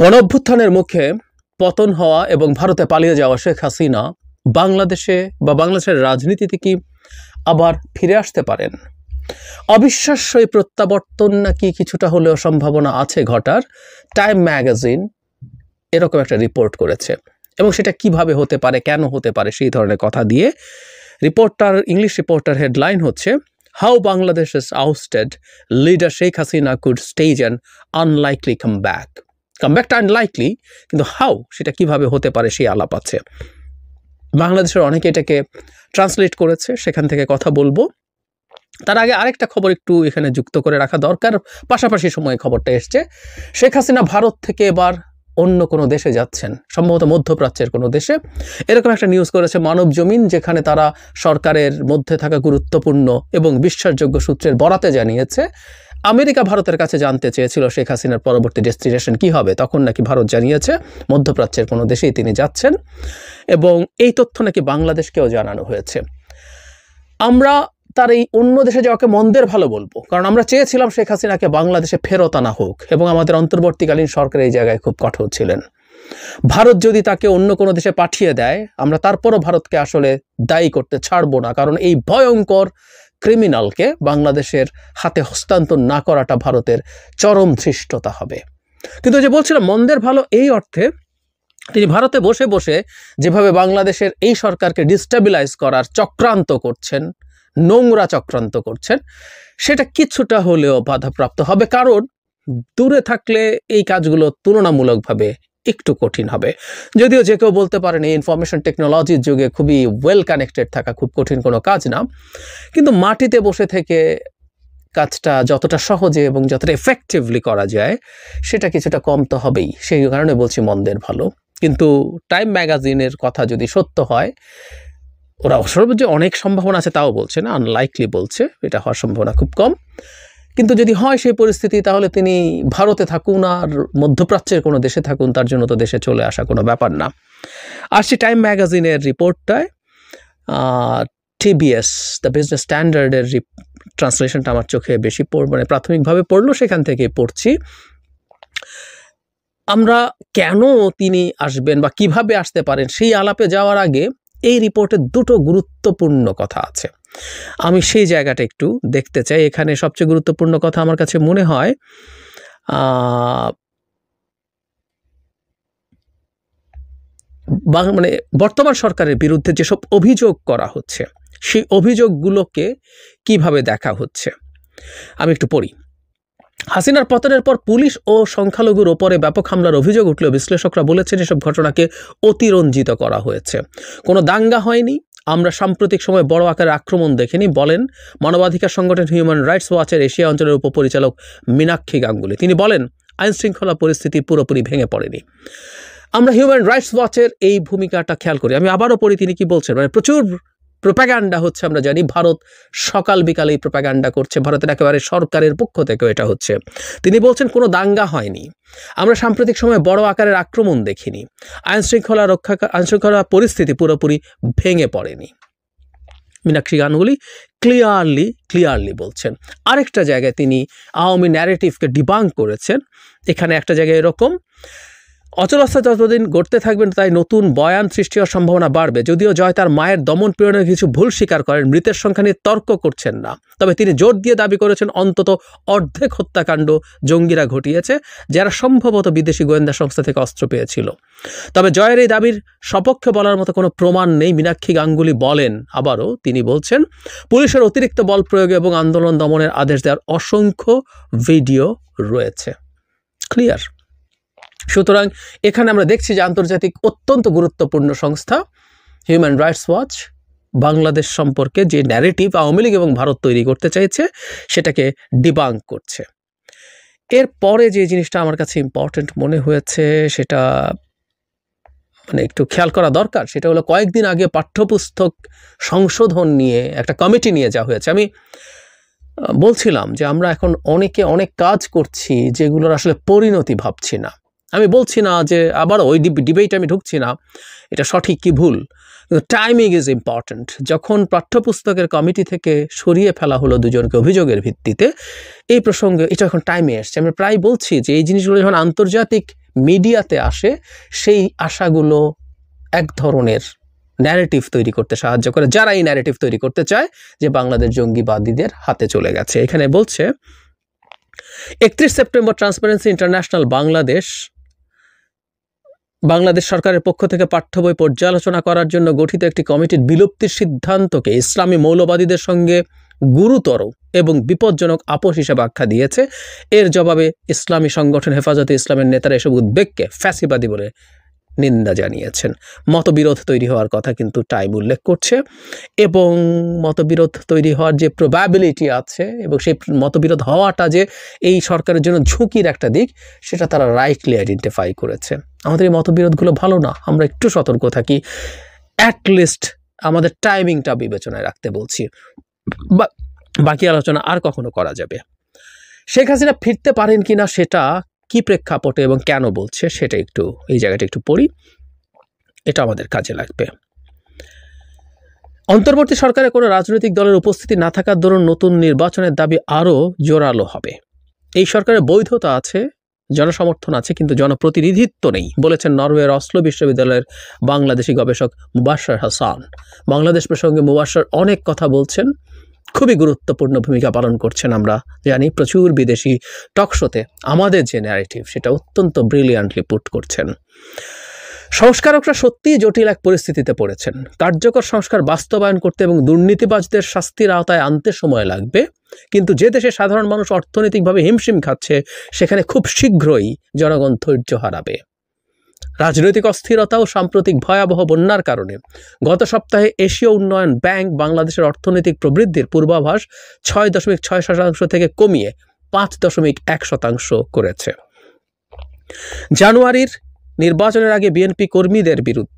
গণঅভ্যুত্থানের মুখে পতন হওয়া এবং ভারতে পালিয়ে যাওয়া শেখ হাসিনা বাংলাদেশে বা বাংলাদেশের রাজনীতিতে কি আবার ফিরে আসতে পারেন? অবিশ্বাস্য এই প্রত্যাবর্তন নাকি কিছুটা হলেও সম্ভাবনা আছে ঘটার। টাইম ম্যাগাজিন এরকম একটা রিপোর্ট করেছে এবং সেটা কিভাবে হতে পারে, কেন হতে পারে, সেই ধরনের কথা দিয়ে ইংলিশ রিপোর্টার হেডলাইন হচ্ছে how Bangladesh is ousted leader Sheikh Hasina could stage an unlikely কামব্যাকটা আনলাইকলি, কিন্তু হাউ সেটা কিভাবে হতে পারে সেই আলাপ আছে। বাংলাদেশের অনেকে এটাকে ট্রান্সলেট করেছে, সেখান থেকে কথা বলবো। তার আগে আরেকটা খবর একটু এখানে যুক্ত করে রাখা দরকার, পাশাপাশি সময়ে খবরটা এসছে। শেখ হাসিনা ভারত থেকে এবার অন্য কোনো দেশে যাচ্ছেন, সম্ভবত মধ্যপ্রাচ্যের কোনো দেশে, এরকম একটা নিউজ করেছে মানব জমিন, যেখানে তারা সরকারের মধ্যে থাকা গুরুত্বপূর্ণ এবং বিশ্বাসযোগ্য সূত্রের বরাতে জানিয়েছে আমেরিকা ভারতের কাছে জানতে চেয়েছিল শেখ হাসিনার পরবর্তী ডেস্টিনেশন কি হবে, তখন নাকি ভারত জানিয়েছে মধ্যপ্রাচ্যের কোনো দেশেই তিনি যাচ্ছেন, এবং এই তথ্য নাকি বাংলাদেশকেও জানানো হয়েছে। আমরা তার এই অন্য দেশে যাওয়াকে মন্দের ভালো বলবো, কারণ আমরা চেয়েছিলাম শেখ হাসিনাকে বাংলাদেশে ফেরত আনা হোক, এবং আমাদের অন্তর্বর্তীকালীন সরকার এই জায়গায় খুব কঠোর ছিলেন। ভারত যদি তাকে অন্য কোনো দেশে পাঠিয়ে দেয়, আমরা তারপরও ভারতকে আসলে দায়ী করতে ছাড়বো না, কারণ এই ভয়ঙ্কর ক্রিমিনালকে বাংলাদেশের হাতে হস্তান্তর না করাটা ভারতের চরম ধৃষ্টতা হবে। কিন্তু যে বলছিলাম মন্দের ভালো এই অর্থে, তিনি ভারতে বসে বসে যেভাবে বাংলাদেশের এই সরকারকে ডিস্টেবিলাইজ করার চক্রান্ত করছেন, নোংরা চক্রান্ত করছেন, সেটা কিছুটা হলেও বাধাপ্রাপ্ত হবে, কারণ দূরে থাকলে এই কাজগুলো তুলনামূলকভাবে একটু কঠিন হবে। যদিও যে কেউ বলতে পারেন এই ইনফরমেশন টেকনোলজির যুগে খুবই ওয়েল কানেক্টেড থাকা খুব কঠিন কোনো কাজ না, কিন্তু মাটিতে বসে থেকে কাজটা যতটা সহজে এবং যতটা এফেক্টিভলি করা যায় সেটা কিছুটা কম তো হবেই। সেই কারণে বলছি মন্দের ভালো। কিন্তু টাইম ম্যাগাজিনের কথা যদি সত্য হয়, ওরা সর্বোচ্চ অনেক সম্ভাবনা আছে তাও বলছে না, আনলাইকলি বলছে, এটা হওয়ার সম্ভাবনা খুব কম। কিন্তু যদি হয় সেই পরিস্থিতি, তাহলে তিনি ভারতে থাকুন আর মধ্যপ্রাচ্যের কোনো দেশে থাকুন, তার জন্য তো দেশে চলে আসা কোনো ব্যাপার না। আসছি টাইম ম্যাগাজিনের রিপোর্টটায়। টিবিএস দ্য বিজনেস স্ট্যান্ডার্ডের ট্রান্সলেশনটা আমার চোখে বেশি মানে প্রাথমিকভাবে পড়লো, সেখান থেকে পড়ছি। আমরা কেন তিনি আসবেন বা কিভাবে আসতে পারেন সেই আলাপে যাওয়ার আগে এই রিপোর্টে দুটো গুরুত্বপূর্ণ কথা আছে, আমি সেই জায়গাটা একটু দেখতে চাই। এখানে সবচেয়ে গুরুত্বপূর্ণ কথা আমার কাছে মনে হয় মানে বর্তমান সরকারের বিরুদ্ধে যেসব অভিযোগ করা হচ্ছে সেই অভিযোগগুলোকে কিভাবে দেখা হচ্ছে। আমি একটু পড়ি। হাসিনার পতনের পর পুলিশ ও সংখ্যালঘুর ওপরে ব্যাপক হামলার অভিযোগ উঠলেও বিশ্লেষকরা বলেছেন এসব ঘটনাকে অতিরঞ্জিত করা হয়েছে, কোনো দাঙ্গা হয়নি, আমরা সাম্প্রতিক সময়ে বড় আকারের আক্রমণ দেখিনি, বলেন মানবাধিকার সংগঠন হিউম্যান রাইটস ওয়াচের এশিয়া অঞ্চলের উপপরিচালক মীনাক্ষী গাঙ্গুলি। তিনি বলেন আইনশৃঙ্খলা পরিস্থিতি পুরোপুরি ভেঙে পড়েনি। আমরা হিউম্যান রাইটস ওয়াচের এই ভূমিকাটা খেয়াল করি। আমি আবারও পড়ি তিনি কি বলছেন। মানে প্রচুর প্রোপাগান্ডা হচ্ছে, আমরা জানি ভারত সকাল বিকালে এই প্রোপাগান্ডা করছে, ভারতের একেবারে সরকারের পক্ষ থেকেও এটা হচ্ছে। তিনি বলছেন কোনো দাঙ্গা হয়নি, আমরা সাম্প্রতিক সময়ে বড় আকারের আক্রমণ দেখিনি, আইনশৃঙ্খলা পরিস্থিতি পুরোপুরি ভেঙে পড়েনি। মীনাক্ষী গাঙ্গুলি ক্লিয়ারলি বলছেন। আরেকটা জায়গায় তিনি আওয়ামী ন্যারেটিভকে ডিবাঙ্ক করেছেন। এখানে একটা জায়গায় এরকম, অচলাবস্থা যতদিন গড়তে থাকবেন তাই নতুন বয়ান সৃষ্টি হওয়ার সম্ভাবনা বাড়বে। যদিও জয় তার মায়ের দমন পীড়নের কিছু ভুল স্বীকার করেন, মৃতের সংখ্যা নিয়ে তর্ক করছেন না, তবে তিনি জোর দিয়ে দাবি করেছেন অন্তত অর্ধেক হত্যাকাণ্ড জঙ্গিরা ঘটিয়েছে, যারা সম্ভবত বিদেশি গোয়েন্দা সংস্থা থেকে অস্ত্র পেয়েছিল। তবে জয়ের এই দাবির সপক্ষে বলার মতো কোনো প্রমাণ নেই। মীনাক্ষী গাঙ্গুলি বলেন, আবারও তিনি বলছেন পুলিশের অতিরিক্ত বল প্রয়োগ এবং আন্দোলন দমনের আদেশ দেওয়ার অসংখ্য ভিডিও রয়েছে। ক্লিয়ার। সুতরাং এখানে আমরা দেখছি যে আন্তর্জাতিক অত্যন্ত গুরুত্বপূর্ণ সংস্থা হিউম্যান রাইটস ওয়াচ বাংলাদেশ সম্পর্কে যে ন্যারেটিভ আওয়ামী লীগ এবং ভারত তৈরি করতে চাইছে সেটাকে ডিবাঙ্ক করছে। এরপরে যে জিনিসটা আমার কাছে ইম্পর্টেন্ট মনে হয়েছে, সেটা মানে একটু খেয়াল করা দরকার, সেটা হলো কয়েকদিন আগে পাঠ্যপুস্তক সংশোধন নিয়ে একটা কমিটি নিয়ে যাওয়া হয়েছে। আমি বলছিলাম যে আমরা এখন অনেক কাজ করছি যেগুলোর আসলে পরিণতি ভাবছি না। আমি বলছি না যে আবার ওই ডিবেটে আমি ঢুকছি না, এটা সঠিক কি ভুল, কিন্তু টাইমিং ইজ ইম্পর্ট্যান্ট। যখন পাঠ্যপুস্তকের কমিটি থেকে সরিয়ে ফেলা হলো দুজনকে অভিযোগের ভিত্তিতে, এই প্রসঙ্গে এটা এখন টাইমে এসছে। আমি প্রায় বলছি যে এই জিনিসগুলো যখন আন্তর্জাতিক মিডিয়াতে আসে সেই আশাগুলো এক ধরনের ন্যারেটিভ তৈরি করতে সাহায্য করে, যারা এই ন্যারেটিভ তৈরি করতে চায় যে বাংলাদেশ জঙ্গিবাদীদের হাতে চলে গেছে। এখানে বলছে 31 সেপ্টেম্বর ট্রান্সপারেন্সি ইন্টারন্যাশনাল বাংলাদেশ সরকারের পক্ষ থেকে পাঠ্য বই পর্যালোচনা করার জন্য গঠিত একটি কমিটির বিলুপ্তির সিদ্ধান্তকে ইসলামী মৌলবাদীদের সঙ্গে গুরুতর এবং বিপজ্জনক আপোষ হিসেবে আখ্যা দিয়েছে। এর জবাবে ইসলামী সংগঠন হেফাজতে ইসলামের নেতারা এসব উদ্বেগকে ফ্যাসিবাদী বলে নিন্দা জানিয়েছেন। মতবিরোধ তৈরি হওয়ার কথা কিন্তু টাইম উল্লেখ করছে, এবং মতবিরোধ তৈরি হওয়ার যে প্রবাবিলিটি আছে এবং সেই মতবিরোধ হওয়াটা যে এই সরকারের জন্য ঝুঁকির একটা দিক, সেটা তারা রাইটলি আইডেন্টিফাই করেছে। আমাদের এই মতবিরোধগুলো ভালো না, আমরা একটু সতর্ক থাকি, অ্যাটলিস্ট আমাদের টাইমিংটা বিবেচনায় রাখতে বলছি। বাকি আলোচনা আর কখনো করা যাবে। শেখ হাসিনা ফিরতে পারেন কিনা সেটা কি প্রেক্ষাপটে এবং কেন বলছে সেটা একটু এই জায়গাটা একটু পড়ি, এটা আমাদের কাজে লাগবে। অন্তর্বর্তী সরকারে কোনো রাজনৈতিক দলের উপস্থিতি না থাকার দরুন নতুন নির্বাচনের দাবি আরও জোরালো হবে। এই সরকারের বৈধতা আছে, জনসমর্থন আছে, কিন্তু জনপ্রতিনিধিত্ব নেই বলেছেন নরওয়ের অসলো বিশ্ববিদ্যালয়ের বাংলাদেশি গবেষক মুবাশশর হাসান। বাংলাদেশ প্রসঙ্গে মুবাশশর অনেক কথা বলছেন, খুবই গুরুত্বপূর্ণ ভূমিকা পালন করছেন। আমরা জানি প্রচুর বিদেশি টকশোতে আমাদের যে ন্যারেটিভ সেটা অত্যন্ত ব্রিলিয়ান্টলি পুট করছেন। সংস্কারকরা সত্যিই জটিল এক পরিস্থিতিতে পড়েছেন। কার্যকর সংস্কার বাস্তবায়ন করতে এবং দুর্নীতিবাজদের শাস্তির আওতায় আনতে সময় লাগবে, কিন্তু যে দেশে সাধারণ মানুষ অর্থনৈতিকভাবে হিমশিম খাচ্ছে সেখানে খুব শীঘ্রই জনগণ ধৈর্য হারাবে। রাজনৈতিক অস্থিরতা ও সাম্প্রতিক ভয়াবহ বন্যার কারণে গত সপ্তাহে এশীয় উন্নয়ন ব্যাংক বাংলাদেশের অর্থনৈতিক প্রবৃদ্ধির পূর্বাভাস 6.6% থেকে কমিয়ে 5.1% করেছে। জানুয়ারির নির্বাচনের আগে বিএনপি কর্মীদের বিরুদ্ধে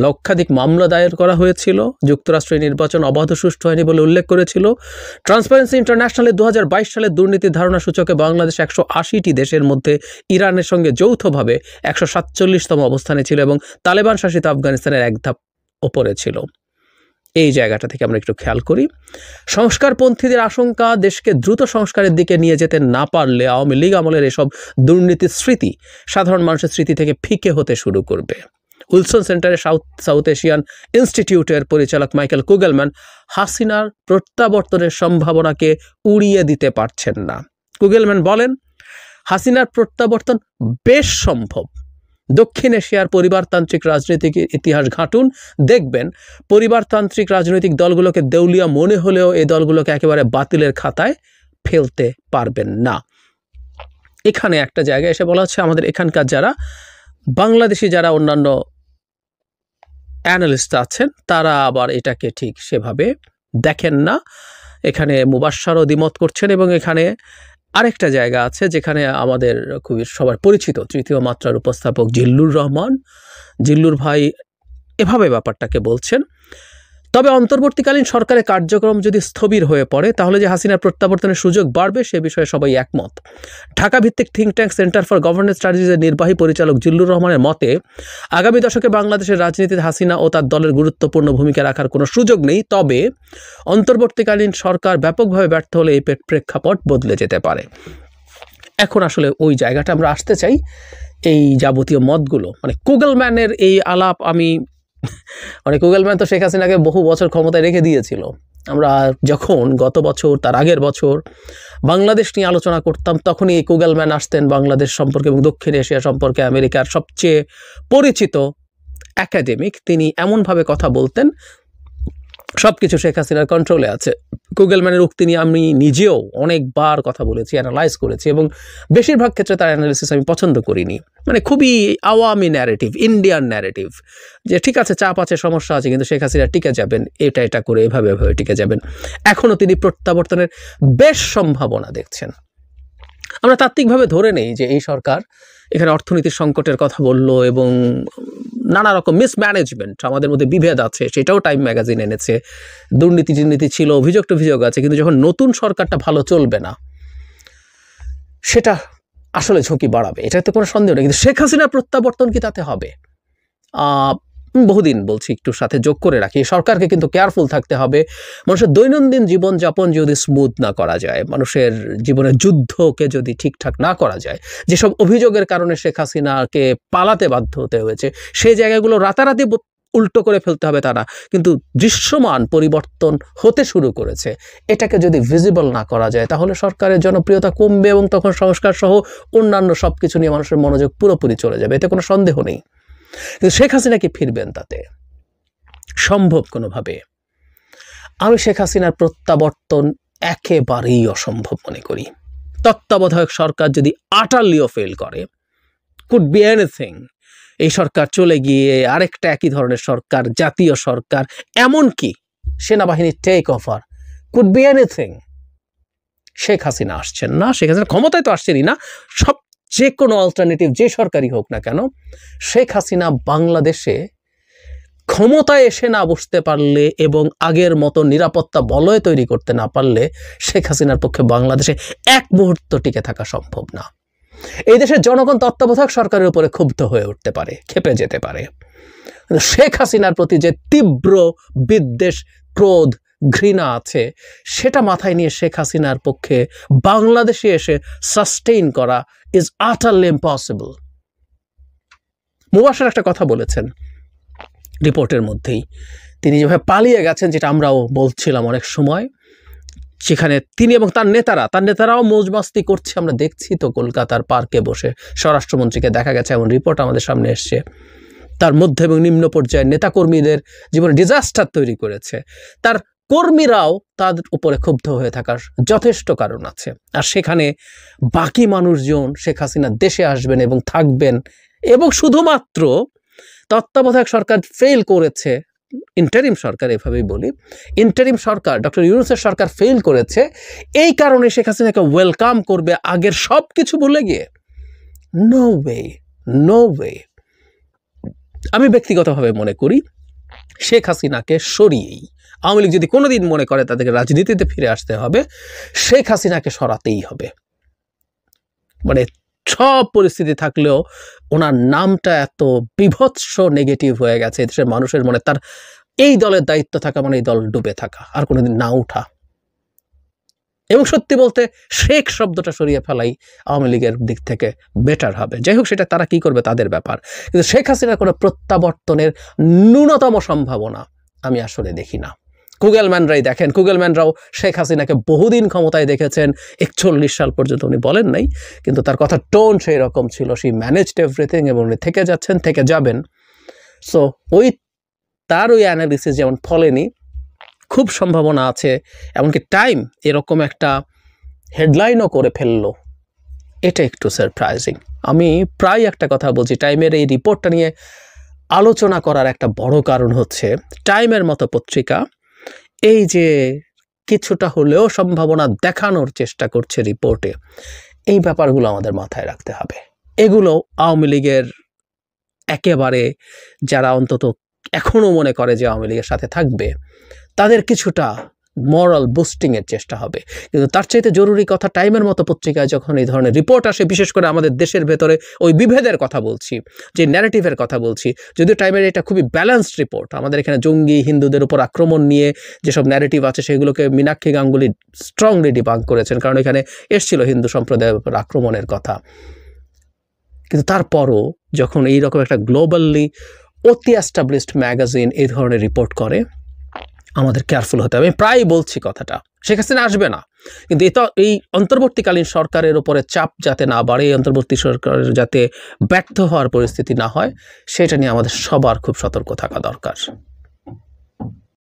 লক্ষাধিক মামলা দায়ের করা হয়েছিল। যুক্তরাষ্ট্রের নির্বাচন অবাধ সুষ্ঠু হয়নি বলে উল্লেখ করেছিল। ট্রান্সপারেন্সি ইন্টারন্যাশনালের 2022 সালের দুর্নীতির ধারণা সূচকে বাংলাদেশ 180টি দেশের মধ্যে ইরানের সঙ্গে যৌথভাবে 147তম অবস্থানে ছিল এবং তালেবান শাসিত আফগানিস্তানের এক ধাপ ওপরে ছিল। এই জায়গাটা থেকে আমরা একটু খেয়াল করি। সংস্কারপন্থীদের আশঙ্কা, দেশকে দ্রুত সংস্কারের দিকে নিয়ে যেতে না পারলে আওয়ামী লীগ আমলের এসব দুর্নীতির স্মৃতি সাধারণ মানুষের স্মৃতি থেকে ফিকে হতে শুরু করবে। উইলসন সেন্টারের সাউথ এশিয়ান ইনস্টিটিউটের পরিচালক মাইকেল কুগেলম্যান হাসিনার প্রত্যাবর্তনের সম্ভাবনাকে উড়িয়ে দিতে পারছেন না। কুগেলম্যান বলেন, হাসিনার প্রত্যাবর্তন বেশ সম্ভব। দক্ষিণ এশিয়ার পরিবারতান্ত্রিক রাজনৈতিক ইতিহাস ঘাঁটুন, দেখবেন পরিবারতান্ত্রিক রাজনৈতিক দলগুলোকে দেউলিয়া মনে হলেও এই দলগুলোকে একেবারে বাতিলের খাতায় ফেলতে পারবেন না। এখানে একটা জায়গায় এসে বলা হচ্ছে আমাদের এখানকার যারা বাংলাদেশি যারা অন্যান্য অ্যানালিস্ট আছেন তারা আবার এটাকে ঠিক সেভাবে দেখেন না। এখানে মুবাশশরও দ্বিমত করছেন, এবং এখানে আরেকটা জায়গা আছে যেখানে আমাদের খুবই সবার পরিচিত তৃতীয় মাত্রার উপস্থাপক জিল্লুর রহমান, জিল্লুর ভাই এভাবে ব্যাপারটাকে বলছেন। তবে অন্তর্বর্তীকালীন সরকারের কার্যক্রম যদি স্থবির হয়ে পড়ে তাহলে যে হাসিনার প্রত্যাবর্তনের সুযোগ বাড়বে সে বিষয়ে সবাই একমত। ঢাকা ভিত্তিক think tank centre for governance স্ট্র্যাটেজির নির্বাহী পরিচালক জিল্লুর রহমানের মতে, আগামী দশকে বাংলাদেশের রাজনীতিতে হাসিনা ও তার দলের গুরুত্বপূর্ণ ভূমিকা রাখার কোনো সুযোগ নেই। তবে অন্তর্বর্তীকালীন সরকার ব্যাপকভাবে ব্যর্থ হলে এই প্রেক্ষাপট বদলে যেতে পারে। এখন আসলে ওই জায়গাটা আমরা আসতে চাই। এই যাবতীয় মতগুলো মানে কুগেলম্যানের এই আলাপ, আমি কুগেলম্যান তো শেখ হাসিনাকে বহু বছর ক্ষমতায় রেখে দিয়েছিল। আমরা যখন গত বছর তার আগের বছর বাংলাদেশ নিয়ে আলোচনা করতাম তখনই এই কুগেলম্যান আসতেন বাংলাদেশ সম্পর্কে এবং দক্ষিণ এশিয়া সম্পর্কে আমেরিকার সবচেয়ে পরিচিত একাডেমিক। তিনি এমনভাবে কথা বলতেন সব কিছু শেখ হাসিনার কন্ট্রোলে আছে। কুগেলম্যানের উক্তি নিয়ে আমি নিজেও অনেকবার কথা বলেছি, অ্যানালাইজ করেছি, এবং বেশিরভাগ ক্ষেত্রে তার অ্যানালিসিস আমি পছন্দ করিনি। মানে খুবই আওয়ামী ন্যারেটিভ, ইন্ডিয়ান ন্যারেটিভ, যে ঠিক আছে চাপ আছে, সমস্যা আছে, কিন্তু শেখ হাসিনা টিকে যাবেন, এটা করে এভাবে টিকে যাবেন। এখনও তিনি প্রত্যাবর্তনের বেশ সম্ভাবনা দেখছেন। আমরা তাত্ত্বিকভাবে ধরে নেই যে এই সরকার এখানে অর্থনীতির সংকটের কথা বললো এবং নানা রকম মিসম্যানেজমেন্ট, আমাদের মধ্যে বিভেদ আছে, সেটাও টাইম ম্যাগাজিন এনেছে। দুর্নীতি ছিল, অভিযোগ আছে, কিন্তু যখন নতুন সরকারটা ভালো চলবে না সেটা আসলে ঝুঁকি বাড়াবে, এটাতে কোনো সন্দেহ নেই। কিন্তু শেখ হাসিনার প্রত্যাবর্তন কি তাতে হবে? বহুদিন বলছি, একটু সাথে যোগ করে রাখি, সরকারকে কিন্তু কেয়ারফুল থাকতে হবে। মানুষের দৈনন্দিন জীবনযাপন যদি স্মুথ না করা যায়, মানুষের জীবনের যুদ্ধকে যদি ঠিকঠাক না করা যায়, যেসব অভিযোগের কারণে শেখ হাসিনাকে পালাতে বাধ্য হতে হয়েছে, সেই জায়গাগুলো রাতারাতি উল্টো করে ফেলতে হবে তা না, কিন্তু দৃশ্যমান পরিবর্তন হতে শুরু করেছে। এটাকে যদি ভিজিবল না করা যায় তাহলে সরকারের জনপ্রিয়তা কমবে এবং তখন সংস্কার সহ অন্যান্য সব কিছু নিয়ে মানুষের মনোযোগ পুরোপুরি চলে যাবে, এতে কোনো সন্দেহ নেই। কিন্তু শেখ হাসিনা কি ফিরবেন তাতে? সম্ভব কোনোভাবে? আমি শেখ হাসিনার প্রত্যাবর্তন একেবারেই অসম্ভব মনে করি। তত্ত্বাবধায়ক সরকার যদি আটারলিও ফেল করে, কুড বি এনিথিং, এই সরকার চলে গিয়ে আরেকটা একই ধরনের সরকার, জাতীয় সরকার, এমনকি সেনাবাহিনীর take over, could be anything. Sheikh Hasina আসছেন না, শেখ হাসিনা ক্ষমতায় তো আসছেনই না, যে কোনো অল্টারনেটিভ যে সরকারই হোক না কেন, শেখ হাসিনা বাংলাদেশে ক্ষমতায় এসে না বসতে পারলে এবং আগের মতো নিরাপত্তা বলয় তৈরি করতে না পারলে শেখ হাসিনার পক্ষে বাংলাদেশে এক মুহূর্ত টিকে থাকা সম্ভব না। এই দেশের জনগণ তত্ত্বাবধায়ক সরকারের উপরে ক্ষুব্ধ হয়ে উঠতে পারে, ক্ষেপে যেতে পারে, শেখ হাসিনার প্রতি যে তীব্র বিদ্বেষ, ক্রোধ, ঘৃণা আছে, সেটা মাথায় নিয়ে শেখ হাসিনার পক্ষে বাংলাদেশে এসে সাস্টেইন করা ইজ আটারলি ইম্পসিবল। মুবাশশির একটা কথা বলেছেন রিপোর্টের মধ্যেই, তিনি যেভাবে পালিয়ে গেছেন, যেটা আমরাও বলছিলাম অনেক সময়, সেখানে তিনি এবং তার নেতারাও মৌজমাস্তি করছে, আমরা দেখছি তো কলকাতার পার্কে বসে। স্বরাষ্ট্রমন্ত্রীকে দেখা গেছে, এমন রিপোর্ট আমাদের সামনে এসছে। তার মধ্যে এবং নিম্ন পর্যায়ের নেতাকর্মীদের জীবনে ডিজাস্টার তৈরি করেছে। তার কর্মীরাও তাদের উপরে ক্ষুব্ধ হয়ে থাকার যথেষ্ট কারণ আছে। আর সেখানে বাকি মানুষজন শেখ হাসিনা দেশে আসবেন এবং থাকবেন, এবং শুধুমাত্র তত্ত্বাবধায়ক সরকার ফেল করেছে, ইন্টারিম সরকার, এভাবেই বলি, ইন্টারিম সরকার, ডক্টর ইউনূসের সরকার ফেল করেছে, এই কারণে শেখ হাসিনাকে ওয়েলকাম করবে আগের সব কিছু ভুলে গিয়ে? No way, no way. আমি ব্যক্তিগতভাবে মনে করি শেখ হাসিনাকে সরিয়েই, আওয়ামী লীগ যদি কোনোদিন মনে করে তাদেরকে রাজনীতিতে ফিরে আসতে হবে, শেখ হাসিনাকে সরাতেই হবে। মানে সব পরিস্থিতি থাকলেও ওনার নামটা এত বিভৎস নেগেটিভ হয়ে গেছে দেশের মানুষের মনে, তার এই দলের দায়িত্ব থাকা মানে এই দল ডুবে থাকা, আর কোনোদিন না উঠা। এবং সত্যি বলতে শেখ শব্দটা সরিয়ে ফেলাই আওয়ামী লীগের দিক থেকে বেটার হবে। যাই হোক, সেটা তারা কি করবে তাদের ব্যাপার, কিন্তু শেখ হাসিনার কোনো প্রত্যাবর্তনের ন্যূনতম সম্ভাবনা আমি আসলে দেখি না। কুগেলম্যানরাই দেখেন, কুগেলম্যানরাও শেখ হাসিনাকে বহুদিন ক্ষমতায় দেখেছেন, 41 সাল পর্যন্ত উনি বলেন নাই, কিন্তু তার কথা টোন সেই রকম ছিল, সেই ম্যানেজড এভরিথিং, এবং উনি থেকে যাচ্ছেন, থেকে যাবেন। সো তার ওই অ্যানালিসিস যেমন ফলেনি, খুব সম্ভাবনা আছে, এমনকি টাইম এরকম একটা হেডলাইনও করে ফেললো, এটা একটু সারপ্রাইজিং। আমি প্রায় একটা কথা বলছি, টাইমের এই রিপোর্টটা নিয়ে আলোচনা করার একটা বড় কারণ হচ্ছে টাইমের মতো পত্রিকা এই যে কিছুটা হলেও সম্ভাবনা দেখানোর চেষ্টা করছে রিপোর্টে, এই ব্যাপারগুলো আমাদের মাথায় রাখতে হবে। এগুলো আওয়ামী লীগের একেবারে যারা অন্তত এখনও মনে করে যে আওয়ামী লীগের সাথে থাকবে, তাদের কিছুটা মরাল বুস্টিংয়ের চেষ্টা হবে। কিন্তু তার চাইতে জরুরি কথা, টাইমের মতো পত্রিকায় যখন এই ধরনের রিপোর্ট আসে, বিশেষ করে আমাদের দেশের ভেতরে ওই বিভেদের কথা বলছি, যে ন্যারেটিভের কথা বলছি, যদিও টাইমের এটা খুবই ব্যালেন্সড রিপোর্ট, আমাদের এখানে জঙ্গি, হিন্দুদের উপর আক্রমণ নিয়ে যেসব ন্যারেটিভ আছে সেগুলোকে মীনাক্ষী গাঙ্গুলি স্ট্রংলি ডিবাঙ্ক করেছেন, কারণ এখানে এসেছিল হিন্দু সম্প্রদায়ের উপর আক্রমণের কথা। কিন্তু তারপরও যখন এইরকম একটা গ্লোবালি অতি এস্টাবলিশড ম্যাগাজিন এই ধরনের রিপোর্ট করে, আমাদের কেয়ারফুল হতে হবে। আমি প্রায় বলছি কথাটা, শেখ হাসিনা আসবে না, কিন্তু এই অন্তর্বর্তীকালীন সরকারের উপরে চাপ যাতে না বাড়ে, এই অন্তর্বর্তী সরকারের যাতে ব্যর্থ হওয়ার পরিস্থিতি না হয়, সেটা নিয়ে আমাদের সবার খুব সতর্ক থাকা দরকার।